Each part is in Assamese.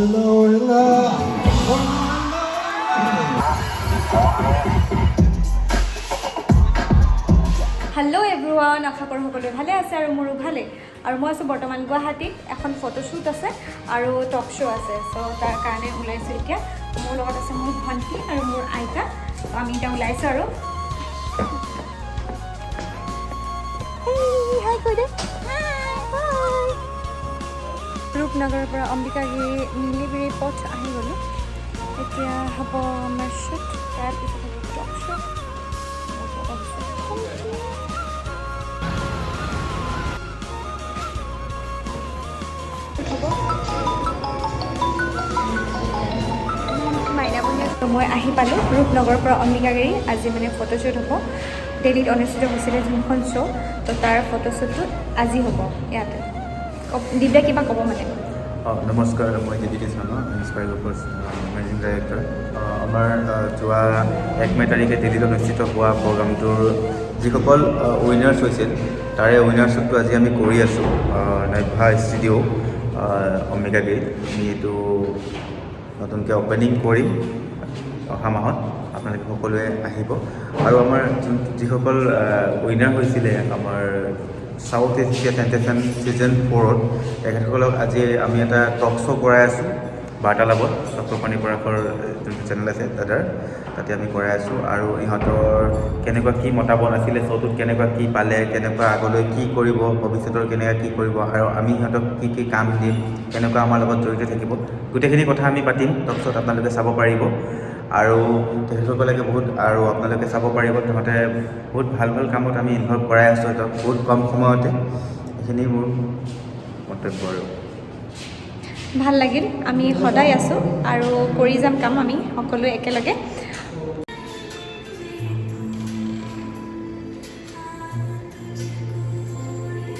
हेलो एवरीवन आशा करूँ सकलोৱে ভালে আছে আৰু মোৰো ভালে আৰু মই আছো বৰ্তমান গুৱাহাটীত এখন ফটোশ্বুট আছে আৰু টক শো আছে সো তাৰ কাৰণে ওলাইছো এতিয়া মোৰ লগত আছে মোৰ ভণ্টি আৰু মোৰ আইতা আমি এটা ওলাইছো আৰু হাই কৈ দে হাই ৰূপনগৰৰ পৰা অম্বিকাগিৰি নীলিগিৰি পথ আহি গ'লো এতিয়া হ'ব আমাৰ শ্বুট তাৰপিছত টক শো মই আহি পালোঁ ৰূপনগৰৰ পৰা অম্বিকাগিৰি আজি মানে ফটোশ্বুট হ'ব দিল্লীত অনুষ্ঠিত হৈছিলে যোনখন শ্ব' তো তাৰ ফটোশ্বুটটো আজি হ'ব ইয়াতে দিব্যা কিবা ক'ব মানে নমস্কাৰ মই দিদি শৰ্মা ইনস্পায়াৰ গ্ৰুপৰ মেনেজিং ডাইৰেক্টৰ আমাৰ যোৱা 1 মে তাৰিখে দিল্লীত অনুষ্ঠিত হোৱা প্ৰগ্ৰামটোৰ যিসকল উইনাৰ্ছ হৈছিল তাৰে উইনাৰ্ছটো আজি আমি কৰি আছোঁ নাইভা ষ্টুডিঅ' অম্বিকাগিৰিত আমি এইটো নতুনকৈ অপেনিং কৰিম অহা মাহত আপোনালোকে সকলোৱে আহিব আৰু আমাৰ যিসকল উইনাৰ হৈছিলে আমাৰ সাউথ এছিয়া টেম্পটেশ্যন ছিজন 4ত তেখেতসকলক আজি আমি এটা টক শ্ব' কৰাই আছোঁ বাৰ্তালাপত ডক্টৰ পানী পৰাশৰ যোনটো চেনেল আছে তাতে আমি কৰাই আছোঁ আৰু ইহঁতৰ কেনেকুৱা কি মতামত আছিলে শ্ব'টোত কেনেকুৱা কি পালে কেনেকুৱা আগলৈ কি কৰিব ভৱিষ্যতৰ কেনেকুৱা কি কৰিব আৰু আমি সিহঁতক কি কি কাম দিম কেনেকুৱা আমাৰ লগত জড়িত থাকিব গোটেইখিনি কথা আমি পাতিম টক শ্ব'ত আপোনালোকে চাব পাৰিব আৰু তেখেতসকলে বহুত আৰু আপোনালোকে চাব পাৰিব সিহঁতে বহুত ভাল ভাল কামত আমি ইনভলভ কৰাই আছোঁ সিহঁতক বহুত কম সময়তে এইখিনি মোৰ মন্তব্য আৰু ভাল লাগিল আমি সদায় আছোঁ আৰু কৰি যাম কাম আমি সকলোৱে একেলগে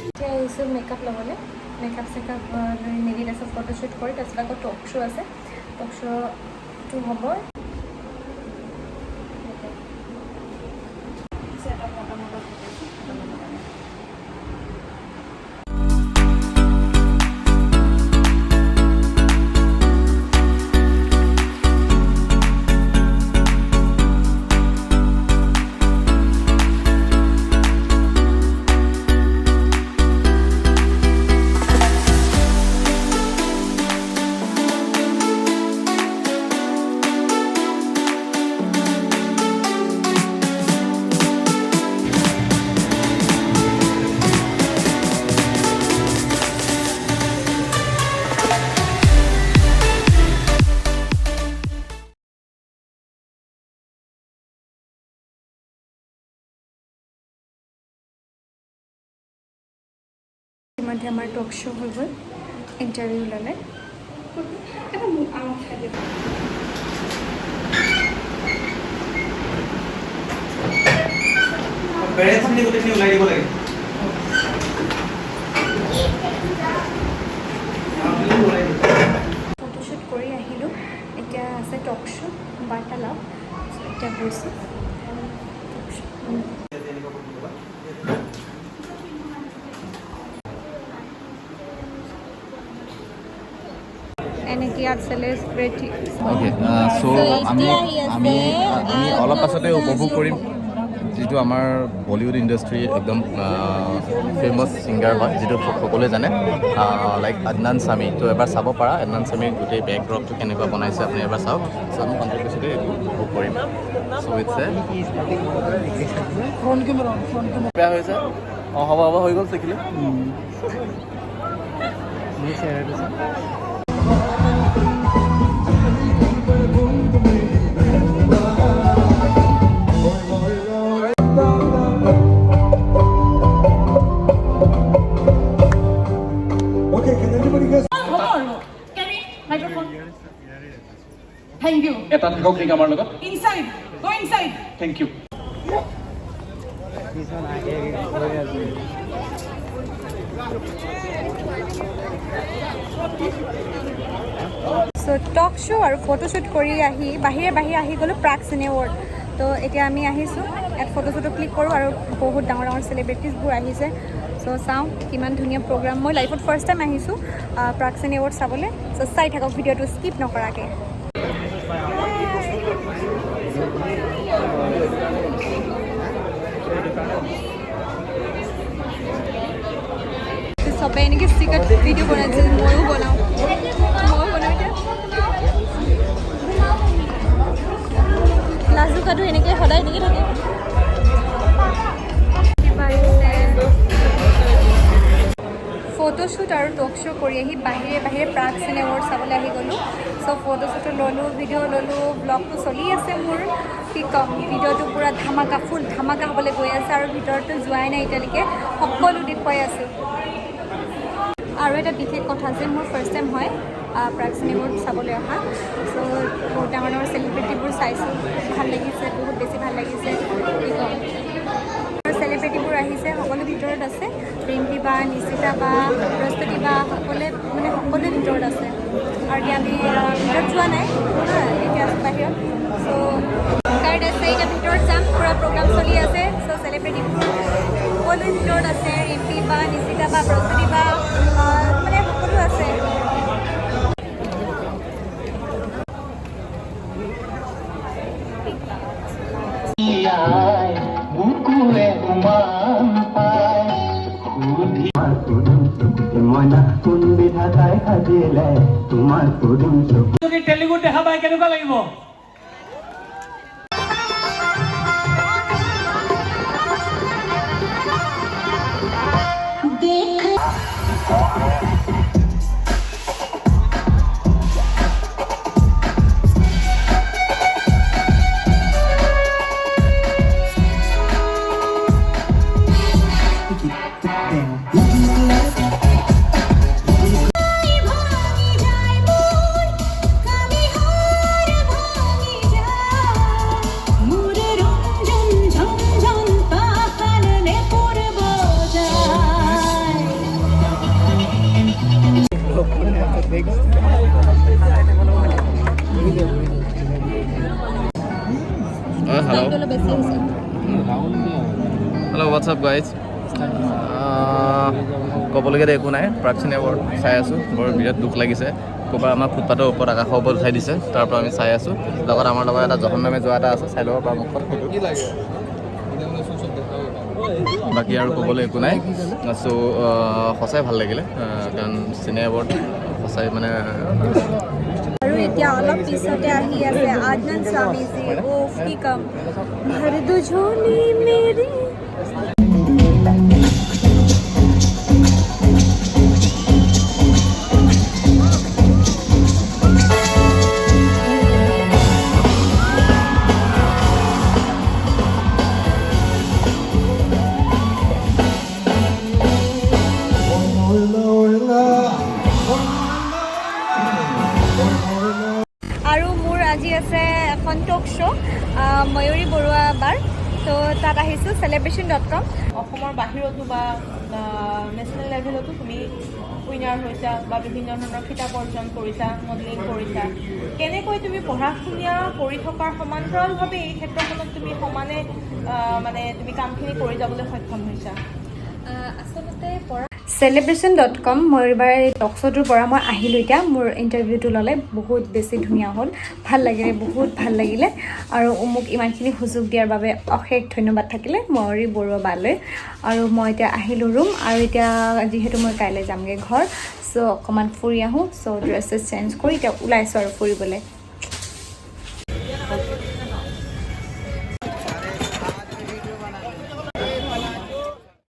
এতিয়া আহিছোঁ মেকআপ ল'বলৈ মেকআপ চেকআপ লৈ মেলি তাৰপিছত ফটোশ্বুট কৰি তাৰপিছত আকৌ টক শ্ব' আছে টক শ্ব'টো হ'ব ইতিমধ্যে আমাৰ টক শ্ব' হৈ গ'ল ইণ্টাৰভিউ ল'লে ফটোশ্বুট কৰি আহিলোঁ এতিয়া আছে টক শ্ব' বাৰ্তালাপ এতিয়া গৈছোঁ আমি অলপ পাছতে উপভোগ কৰিম যিটো আমাৰ বলিউড ইণ্ডাষ্ট্ৰী একদম ফেমাছ ছিংগাৰ হয় যিটো সকলোৱে জানে লাইক আদনান স্বামী তো এবাৰ চাব পাৰা আদনান স্বামীৰ গোটেই বেকড্ৰপটো কেনেকুৱা বনাইছে আপুনি এবাৰ চাওক চ' আমি কণ্টেক্ট কৰিছোঁতে উপভোগ কৰিম চ' ইটছে বেয়া হৈছে অঁ হ'ব হৈ গ'ল শিকিলে Thank you. Eta thakok ning amar logot. Inside. Go inside. Thank you. So talk show আৰু ফটোশ্বুট কৰি আহি বাহিৰে আহি গ'লোঁ প্ৰাগ চিনে ৱৰ্ল্ড তো এতিয়া আমি আহিছোঁ ইয়াত ফটোশ্বুটো ক্লিক কৰোঁ আৰু বহুত ডাঙৰ চেলিব্ৰিটিজবোৰ আহিছে চ' চাওঁ কিমান ধুনীয়া প্ৰগ্ৰাম। মই লাইফত ফাৰ্ষ্ট টাইম আহিছোঁ প্ৰাগ চিনে এৱাৰ্ড চাবলৈ। চ' চাই থাকক ভিডিঅ'টো স্কিপ নকৰাকৈ। চবেই এনেকৈ ষ্টিকাৰ্ট ভিডিঅ' বনাইছে, ময়ো বনাওঁ এতিয়া। লাজুকাটো এনেকৈ সদায় এনেকৈ থাকে। ফটোশ্বুট আৰু টক শ্ব' কৰি আহি বাহিৰে প্ৰাগ চিনে এৱাৰ্ড চাবলৈ আহি গ'লোঁ। চ' ফটোশ্বুটো ল'লোঁ, ভিডিঅ' ল'লোঁ, ব্লগটো চলি আছে মোৰ। কি ক'ম, ভিডিঅ'টো পূৰা ধামাকা, ফুল ধামাকা হ'বলৈ গৈ আছে আৰু ভিতৰতো যোৱাই নাই এতিয়ালৈকে, সকলো দেখুৱাই আছোঁ। আৰু এটা বিশেষ কথা যে মোৰ ফাৰ্ষ্ট টাইম হয় প্ৰাগ চিনে এৱাৰ্ড চাবলৈ অহা। চ' বহুত ডাঙৰ ডাঙৰ চেলিব্ৰিটিবোৰ চাইছোঁ, ভাল লাগিছে, বহুত বেছি ভাল লাগিছে। কি ক'ম, চেলিব্ৰিটিবোৰ আহিছে, সকলো ভিতৰত আছে। ৰিম্পী বা, নিশিতা বা, প্ৰস্তুতি বা, সকলোৱে ভিতৰত আছে। আৰু এতিয়া আমি ভিতৰত যোৱা নাই, এতিয়া আছোঁ বাহিৰত। চ' কাৰ্ড আছে, এতিয়া ভিতৰত যাম, পূৰা প্ৰগ্ৰাম চলি আছে। চ' চেলিব্ৰিটিবোৰ সকলোৱে ভিতৰত আছে, ৰিম্পী বা, নিশিতা বা, প্ৰস্তুতি বা, সকলো আছে। তেলেগুত দেখা পাই কেনেকুৱা লাগিব? Hello' WhatsApp guys. ক'বলগীয়া একো নাই, প্ৰাগ চিনে এৱাৰ্ড চাই আছোঁ। বৰ বিৰাট দুখ লাগিছে। ক'ৰবাত আমাৰ ফুটপাথৰ ওপৰত আকাশৰ ওপৰত উঠাই দিছে, তাৰ পৰা আমি চাই আছোঁ। লগত আমাৰ লগত এটা জহন নামে যোৱা এটা আছে, চাই ল'ব পৰা মুখত সেইটো। বাকী আৰু ক'বলৈ একো নাই। চ' সঁচাই ভাল লাগিলে, কাৰণ চিনে এৱাৰ্ড সঁচাই মানে। আৰু এতিয়া অলপ পিছতে আহি আছে আসামেছে। ওফ কি কম, ভৰ দো ঝোলি মেৰি। আৰু মোৰ আজি আছে এখন টক শ্ব' ময়ূৰী বৰুৱা বাৰ। তো তাত আহিছোঁ celebration.com। অসমৰ বাহিৰতো বা নেশ্যনেল লেভেলতো তুমি উইনাৰ হৈছা বা বিভিন্ন ধৰণৰ খিতাপ অৰ্জন কৰিছা, মডেলিং কৰিছা। কেনেকৈ তুমি পঢ়া শুনা কৰি থকাৰ সমান্তৰালভাৱে এই ক্ষেত্ৰখনত তুমি সমানে তুমি কামখিনি কৰি যাবলৈ সক্ষম হৈছা? আচলতে celebration.com ময়ূৰবাৰ এই টক শ্ব'টোৰ পৰা মই আহিলোঁ। এতিয়া মোৰ ইণ্টাৰভিউটো ল'লে, বহুত বেছি ধুনীয়া হ'ল, ভাল লাগিলে, বহুত ভাল লাগিলে। আৰু মোক ইমানখিনি সুযোগ দিয়াৰ বাবে অশেষ ধন্যবাদ থাকিলে ময়ূৰী বৰুৱা বালৈ। আৰু মই এতিয়া আহিলোঁ ৰুম, আৰু এতিয়া যিহেতু মই কাইলৈ যামগৈ ঘৰ, চ' অকণমান ফুৰি আহোঁ। চ' ড্ৰেছেছ চেঞ্জ কৰি এতিয়া ওলাইছোঁ আৰু ফুৰিবলৈ।